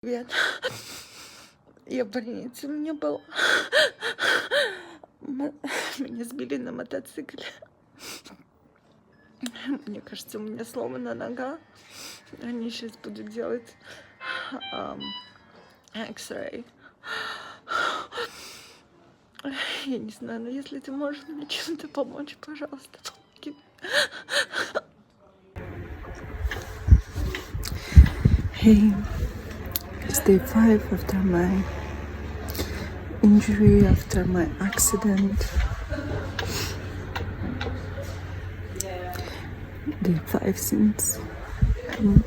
Привет. Я в больнице, у меня был... Меня сбили на мотоцикле. Мне кажется, у меня сломана нога. Они сейчас будут делать X-ray. Я не знаю, но если ты можешь мне чем-то помочь, пожалуйста, помоги. Hey, it's day 5 after my injury, after my accident. Day 5 since I'm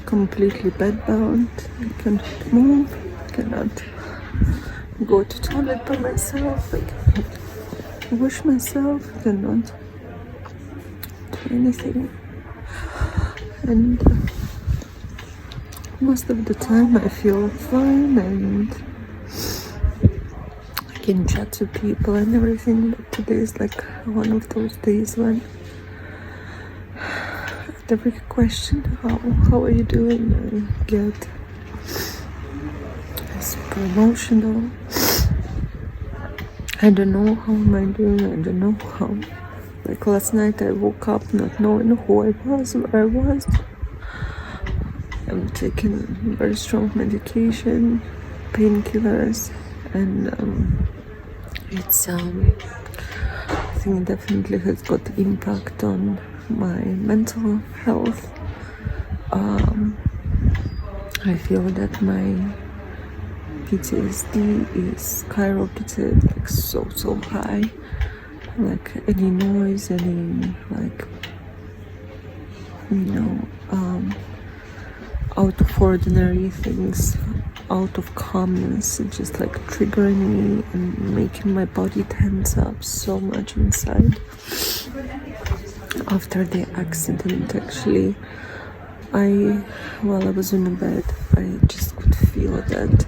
completely bedbound. I cannot move, cannot go to toilet by myself, I cannot wash myself, cannot do anything. And most of the time I feel fine and I can chat to people and everything, but today is like one of those days when at every question, how are you doing, I get super emotional. I don't know how am I doing, I don't know how. Like last night I woke up not knowing who I was, where I was. I'm taking very strong medication, painkillers, and it's I think it definitely has got impact on my mental health. I feel that my PTSD is skyrocketed, like so high. Like any noise, any like out of ordinary things, out of calmness, just like triggering me and making my body tense up so much inside. After the accident, actually, while I was in the bed, I just could feel that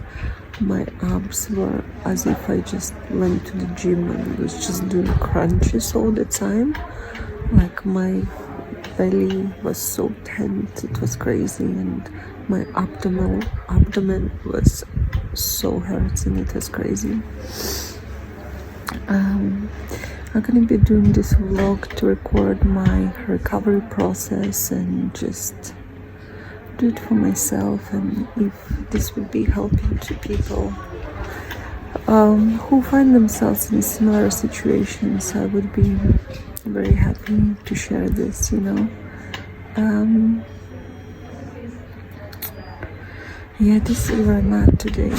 my abs were as if I just went to the gym and was just doing crunches all the time. Like my belly was so tense, it was crazy, and my abdomen was so hurting, it was crazy. I'm gonna be doing this vlog to record my recovery process and just do it for myself, and if this would be helping to people who find themselves in similar situations, I would be very happy to share this, yeah, this is where I'm at today.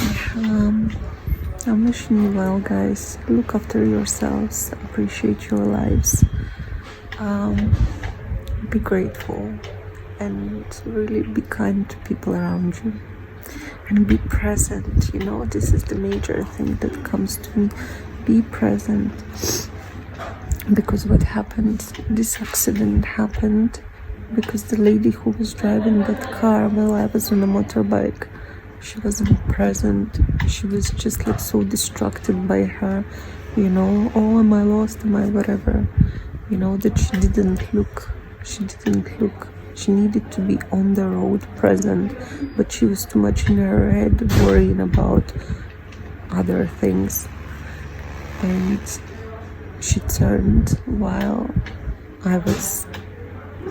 I'm wishing you well, guys. Look after yourselves, appreciate your lives, be grateful, and really be kind to people around you, and be present. This is the major thing that comes to me. Be present, because what happened, this accident happened because the lady who was driving that car while I was on a motorbike, she wasn't present. She was just like so distracted by her, oh, am I lost, am I whatever, that she didn't look. She needed to be on the road, present, but she was too much in her head worrying about other things. And she turned while I was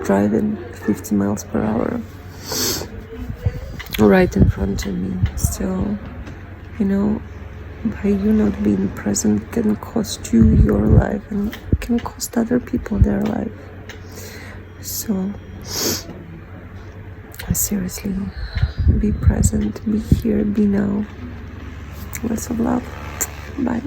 driving 50 miles per hour right in front of me. So, by you not being present can cost you your life and can cost other people their life. So, seriously, be present, be here, be now. Lots of love. Bye.